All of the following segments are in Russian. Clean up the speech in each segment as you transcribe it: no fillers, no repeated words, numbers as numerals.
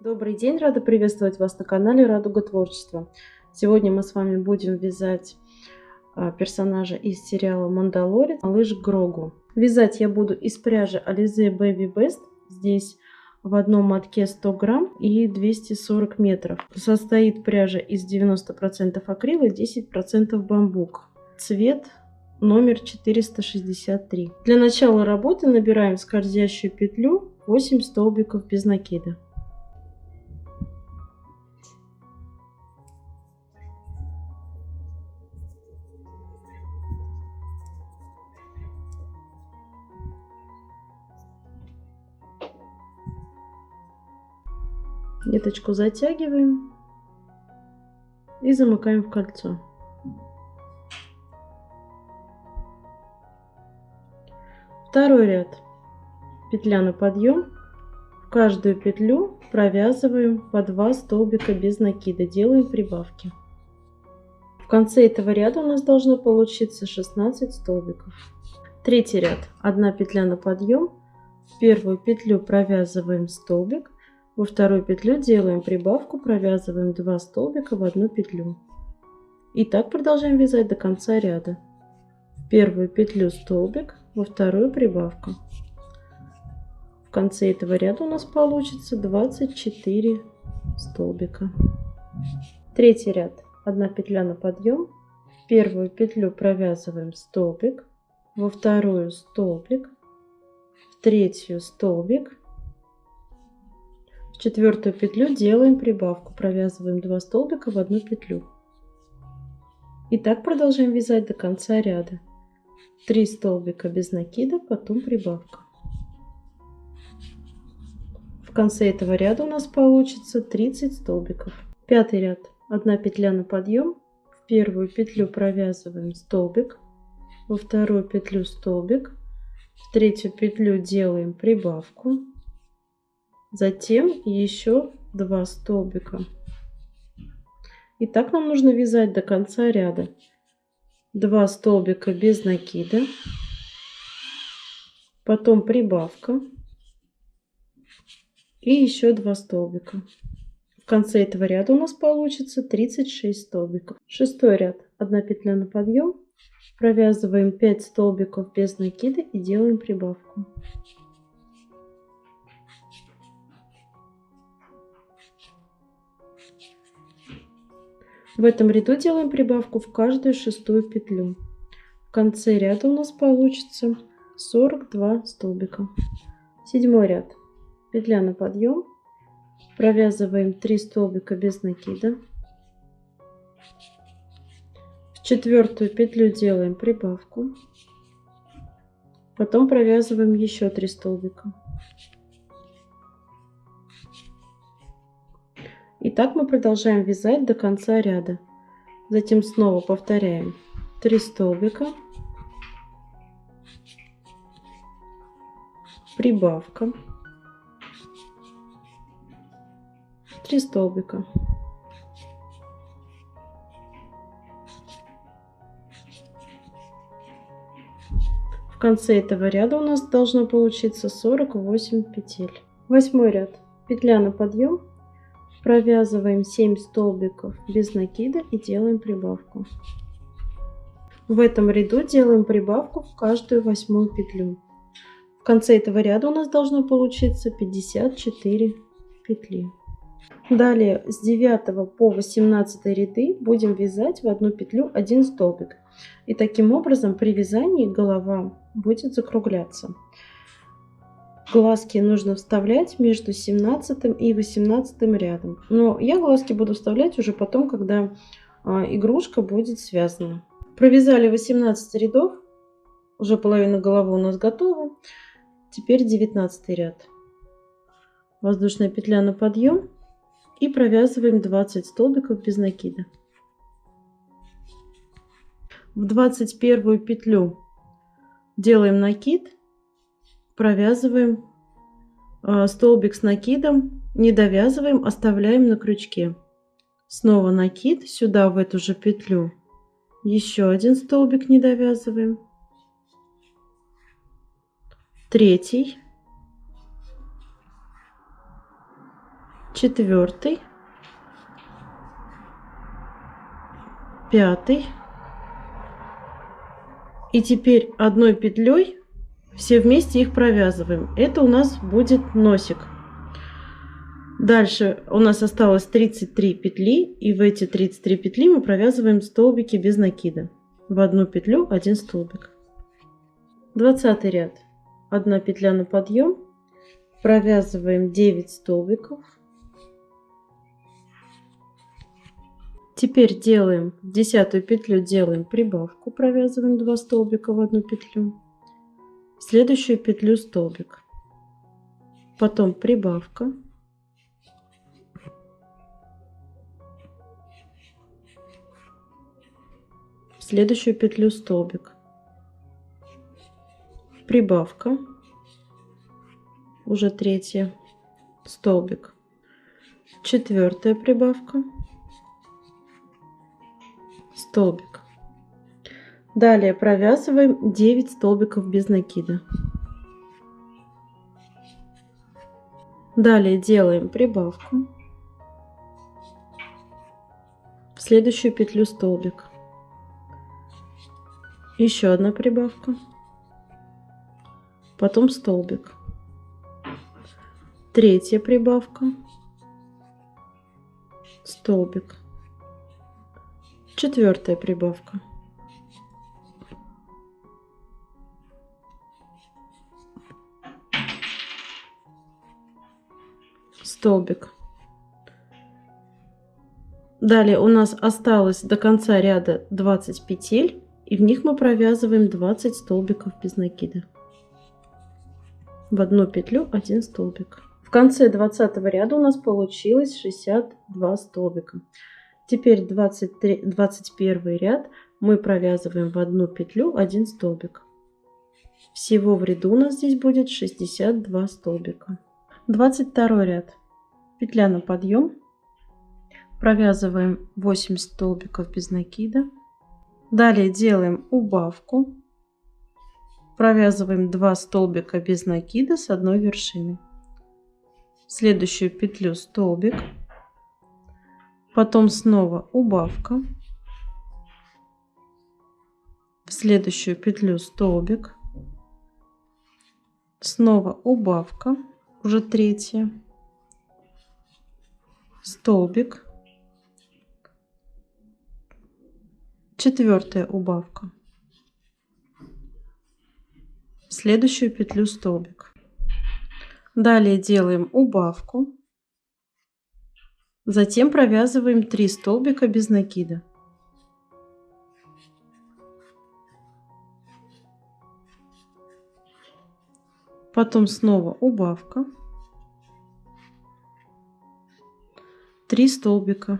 Добрый день, рада приветствовать вас на канале Радуга Творчества. Сегодня мы с вами будем вязать персонажа из сериала «Мандалорец», малыш Грогу. Вязать я буду из пряжи Alize Baby Best. Здесь в одном мотке 100 грамм и 240 метров. Состоит пряжа из 90% акрила и 10% бамбук. Цвет номер 463. Для начала работы набираем в скользящую петлю 8 столбиков без накида. Ниточку затягиваем и замыкаем в кольцо. Второй ряд. Петля на подъем. В каждую петлю провязываем по 2 столбика без накида, делаем прибавки. В конце этого ряда у нас должно получиться 16 столбиков. Третий ряд. 1 петля на подъем. В первую петлю провязываем столбик. Во вторую петлю делаем прибавку, провязываем 2 столбика в одну петлю. И так продолжаем вязать до конца ряда. В первую петлю столбик, во вторую прибавка. В конце этого ряда у нас получится 24 столбика. Третий ряд. 1 петля на подъем. В первую петлю провязываем столбик, во вторую столбик, в третью столбик. В четвертую петлю делаем прибавку, провязываем 2 столбика в одну петлю. И так продолжаем вязать до конца ряда. 3 столбика без накида, потом прибавка. В конце этого ряда у нас получится 30 столбиков. Пятый ряд. 1 петля на подъем. В первую петлю провязываем столбик, во вторую петлю столбик, в третью петлю делаем прибавку. Затем еще 2 столбика. И так нам нужно вязать до конца ряда. 2 столбика без накида, потом прибавка и еще 2 столбика. В конце этого ряда у нас получится 36 столбиков. Шестой ряд. 1 петля на подъем. Провязываем 5 столбиков без накида и делаем прибавку. В этом ряду делаем прибавку в каждую шестую петлю. В конце ряда у нас получится 42 столбика. Седьмой ряд. Петля на подъем. Провязываем 3 столбика без накида. В четвертую петлю делаем прибавку. Потом провязываем еще 3 столбика. И так мы продолжаем вязать до конца ряда. Затем снова повторяем 3 столбика, прибавка, 3 столбика. В конце этого ряда у нас должно получиться 48 петель. Восьмой ряд. Петля на подъем. Провязываем 7 столбиков без накида и делаем прибавку. В этом ряду делаем прибавку в каждую 8-ю петлю. В конце этого ряда у нас должно получиться 54 петли. Далее с 9 по 18 ряды будем вязать в одну петлю 1 столбик. И таким образом при вязании голова будет закругляться. Глазки нужно вставлять между 17 и 18 рядом. Но я глазки буду вставлять уже потом, когда игрушка будет связана. Провязали 18 рядов. Уже половина головы у нас готова. Теперь 19 ряд. Воздушная петля на подъем. И провязываем 20 столбиков без накида. В 21 петлю делаем накид. Провязываем столбик с накидом, не довязываем, оставляем на крючке. Снова накид, сюда в эту же петлю еще 1 столбик не довязываем, третий, 4, 5. И теперь одной петлей все вместе их провязываем. Это у нас будет носик. Дальше у нас осталось 33 петли, и в эти 33 петли мы провязываем столбики без накида. В одну петлю 1 столбик. 20 ряд. 1 петля на подъем, провязываем 9 столбиков. Теперь делаем в 10-ю петлю, делаем прибавку, провязываем 2 столбика в одну петлю. В следующую петлю столбик, потом прибавка, в следующую петлю столбик, прибавка, уже 3-я, столбик, 4-я прибавка, столбик. Далее провязываем 9 столбиков без накида. Далее делаем прибавку, в следующую петлю столбик, еще одна прибавка, потом столбик, 3-я прибавка, столбик, 4-я прибавка, столбик. Далее у нас осталось до конца ряда 20 петель, и в них мы провязываем 20 столбиков без накида. В одну петлю 1 столбик. В конце 20 ряда у нас получилось 62 столбика. Теперь 21 ряд мы провязываем в одну петлю 1 столбик. Всего в ряду у нас здесь будет 62 столбика. 22 ряд. Петля на подъем. Провязываем 8 столбиков без накида. Далее делаем убавку. Провязываем 2 столбика без накида с одной вершины. В следующую петлю столбик. Потом снова убавка. В следующую петлю столбик. Снова убавка, уже 3-я. Столбик. 4-я убавка. В следующую петлю столбик. Далее делаем убавку. Затем провязываем 3 столбика без накида. Потом снова убавка. 3 столбика.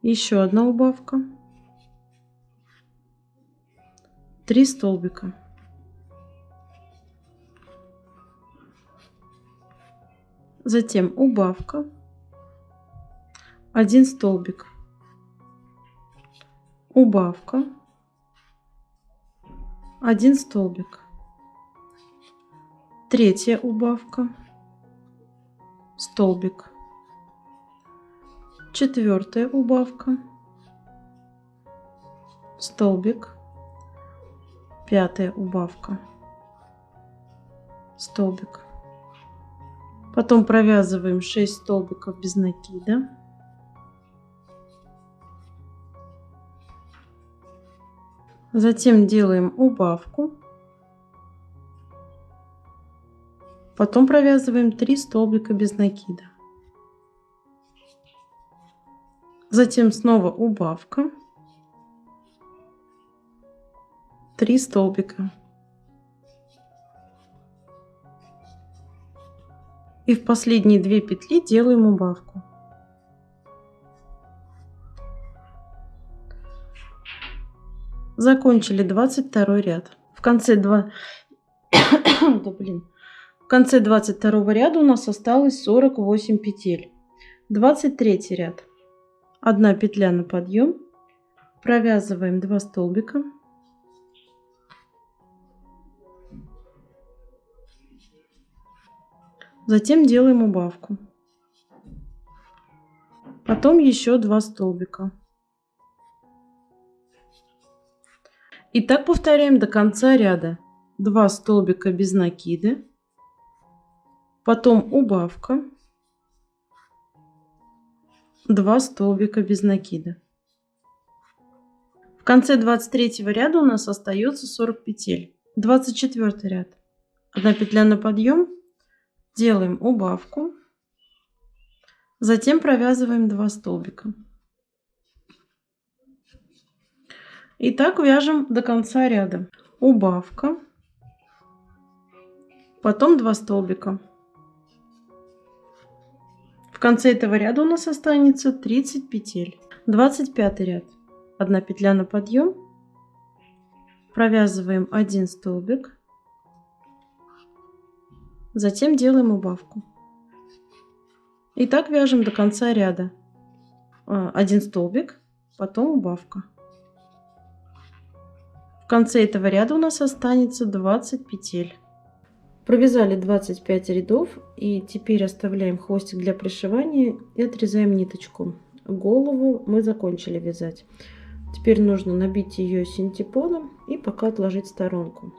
Еще одна убавка. 3 столбика. Затем убавка, 1 столбик, убавка, 1 столбик, 3-я убавка, столбик, 4-я убавка, столбик, 5-я убавка, столбик. Потом провязываем 6 столбиков без накида. Затем делаем убавку. Потом провязываем 3 столбика без накида. Затем снова убавка. 3 столбика. И в последние 2 петли делаем убавку. Закончили 22 ряд. В конце 22 ряда у нас осталось 48 петель. 23 ряд. 1 петля на подъем. Провязываем 2 столбика. Затем делаем убавку. Потом еще 2 столбика. И так повторяем до конца ряда. 2 столбика без накида, потом убавка, 2 столбика без накида. В конце 23 ряда у нас остается 40 петель. 24 ряд. 1 петля на подъем, делаем убавку, затем провязываем 2 столбика. И так вяжем до конца ряда. Убавка, потом 2 столбика. В конце этого ряда у нас останется 30 петель. 25 ряд. 1 петля на подъем, провязываем 1 столбик, затем делаем убавку. И так вяжем до конца ряда. 1 столбик, потом убавка. В конце этого ряда у нас останется 20 петель. Провязали 25 рядов, и теперь оставляем хвостик для пришивания и отрезаем ниточку. Голову мы закончили вязать. Теперь нужно набить ее синтепоном и пока отложить в сторонку.